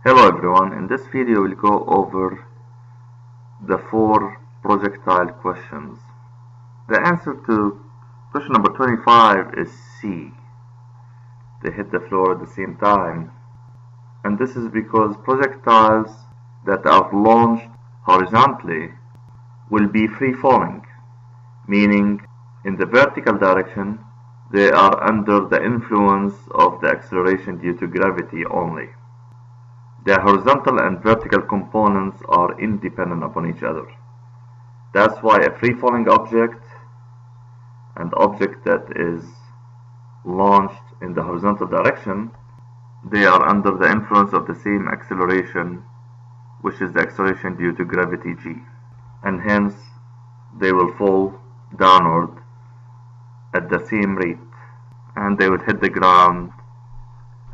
Hello everyone, in this video we'll go over the 4 projectile questions. The answer to question number 25 is C. They hit the floor at the same time. And this is because projectiles that are launched horizontally will be free-falling, meaning in the vertical direction they are under the influence of the acceleration due to gravity only. The horizontal and vertical components are independent upon each other. That's why a free-falling object and object that is launched in the horizontal direction, they are under the influence of the same acceleration, which is the acceleration due to gravity g. And hence, they will fall downward at the same rate, and they would hit the ground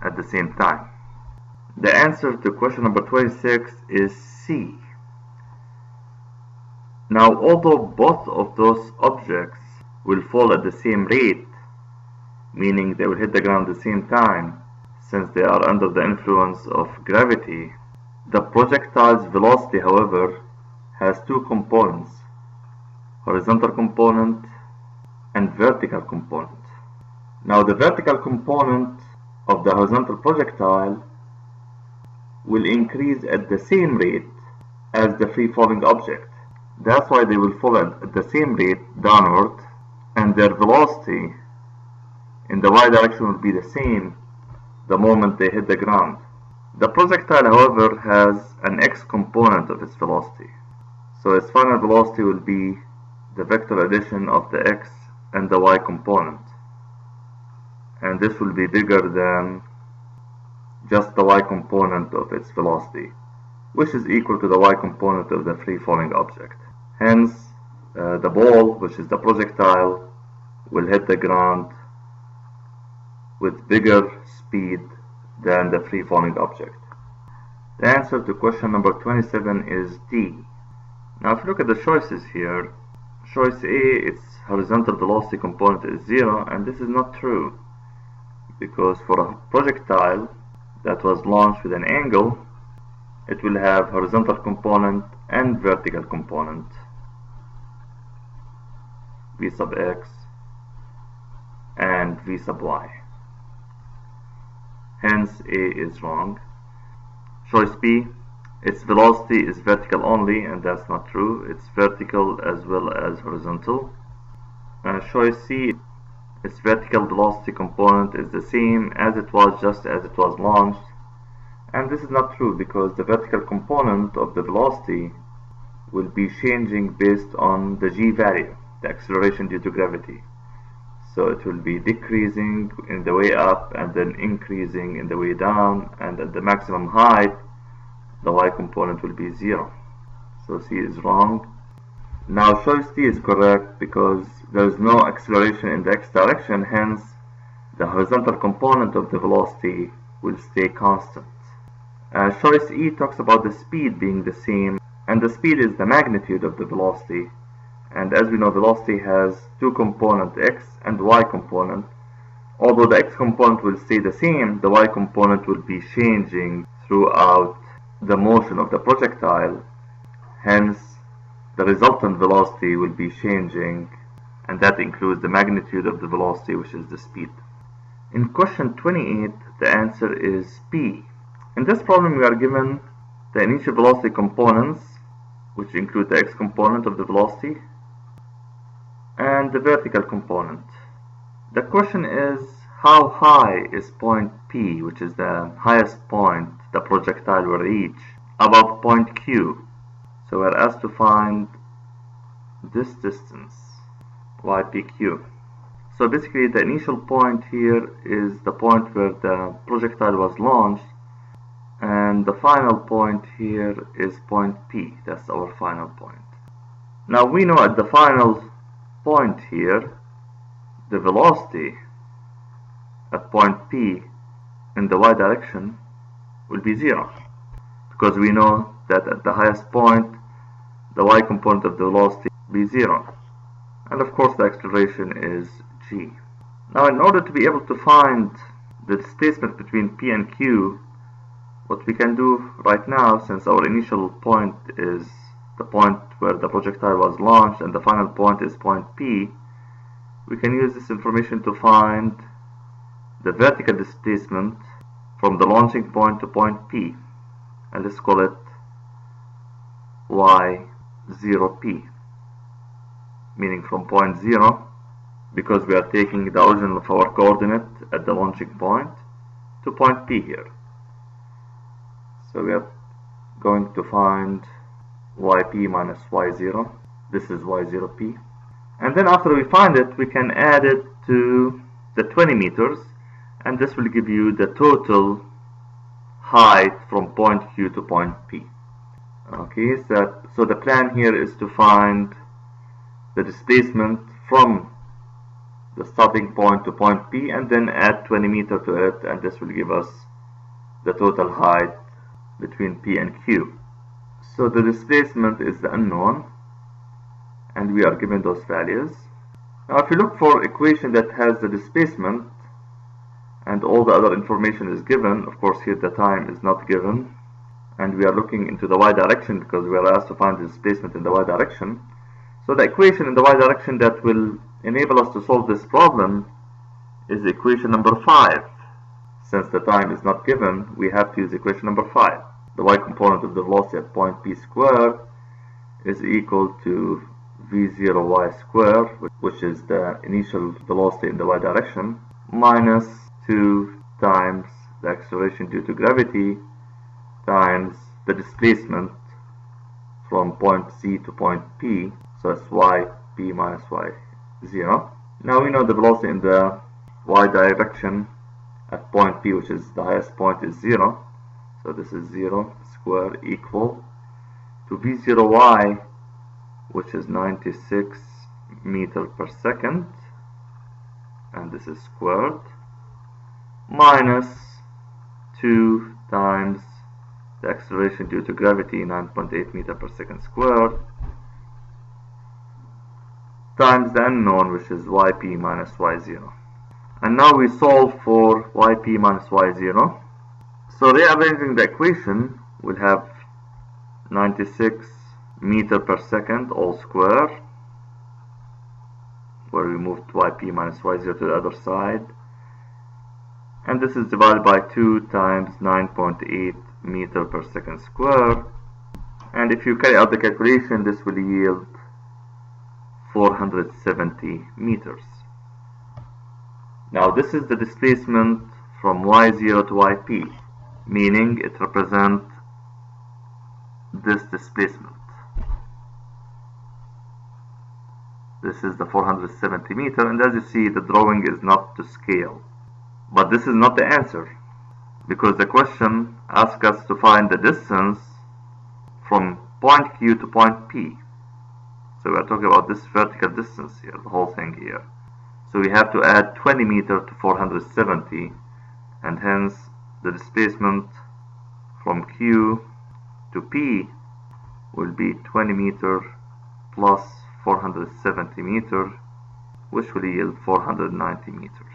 at the same time. The answer to question number 26 is C. Now, although both of those objects will fall at the same rate, meaning they will hit the ground at the same time, since they are under the influence of gravity, the projectile's velocity, however, has two components, horizontal component and vertical component. Now, the vertical component of the horizontal projectile will increase at the same rate as the free-falling object. That's why they will fall at the same rate downward, and their velocity in the y direction will be the same the moment they hit the ground. The projectile, however, has an x component of its velocity. So its final velocity will be the vector addition of the x and the y component. And this will be bigger than just the y component of its velocity, which is equal to the y component of the free-falling object. Hence, the ball, which is the projectile, will hit the ground with bigger speed than the free-falling object. The answer to question number 27 is D. Now, if you look at the choices here, choice A, its horizontal velocity component is 0, and this is not true, because for a projectile that was launched with an angle, it will have horizontal component and vertical component, v sub x and v sub y. Hence A is wrong. Choice B, its velocity is vertical only, and that's not true. It's vertical as well as horizontal. Choice C, its vertical velocity component is the same as it was just as it was launched, and this is not true because the vertical component of the velocity will be changing based on the g value, the acceleration due to gravity. So it will be decreasing in the way up and then increasing in the way down, and at the maximum height the y component will be 0. So C is wrong. Now choice D is correct because there is no acceleration in the x direction, hence the horizontal component of the velocity will stay constant. Choice E talks about the speed being the same, and the speed is the magnitude of the velocity, and as we know, velocity has two components, x and y component. Although the x component will stay the same, the y component will be changing throughout the motion of the projectile, hence the resultant velocity will be changing, and that includes the magnitude of the velocity, which is the speed. In question 28, the answer is B. In this problem, we are given the initial velocity components, which include the x component of the velocity and the vertical component. The question is, how high is point P, which is the highest point the projectile will reach, above point Q? So we're asked to find this distance, ypq. So basically the initial point here is the point where the projectile was launched, and the final point here is point P. That's our final point. Now we know at the final point here, the velocity at point P in the y direction will be 0, because we know that at the highest point the y component of the velocity will be 0, and of course the acceleration is g. Now, in order to be able to find the displacement between P and Q, what we can do right now, since our initial point is the point where the projectile was launched and the final point is point P, we can use this information to find the vertical displacement from the launching point to point P, and let's call it y0p, meaning from point 0, because we are taking the origin of our coordinate at the launching point, to point P here. So we are going to find yp minus y0. This is y0p. And then after we find it, we can add it to the 20 meters, and this will give you the total height from point Q to point P. Okay, so the plan here is to find the displacement from the starting point to point P and then add 20 meters to it, and this will give us the total height between P and Q. So the displacement is the unknown, and we are given those values. Now if you look for equation that has the displacement and all the other information is given, of course here the time is not given, and we are looking into the y direction because we are asked to find the displacement in the y direction. So the equation in the y direction that will enable us to solve this problem is equation number 5. Since the time is not given, we have to use equation number 5. The y component of the velocity at point P squared is equal to v0y squared, which is the initial velocity in the y direction, minus 2 times the acceleration due to gravity times the displacement from point C to point P, so it's yp minus y0. Now we know the velocity in the y direction at point P, which is the highest point, is 0. So this is 0 squared equal to v0y, which is 96 meters per second, and this is squared, minus 2 times the acceleration due to gravity, 9.8 meters per second squared, times the unknown, which is yp minus y0. And now we solve for yp minus y0. So rearranging the equation, we'll have 96 meters per second all square, where we moved yp minus y0 to the other side, and this is divided by 2 times 9.8 meters per second square, and if you carry out the calculation, this will yield 470 meters. Now this is the displacement from y0 to yp, meaning it represents this displacement. This is the 470 meters, and as you see, the drawing is not to scale. But this is not the answer, because the question asks us to find the distance from point Q to point P. So we are talking about this vertical distance here, the whole thing here. So we have to add 20 meters to 470, and hence the displacement from Q to P will be 20 meters plus 470 meters, which will yield 490 meters.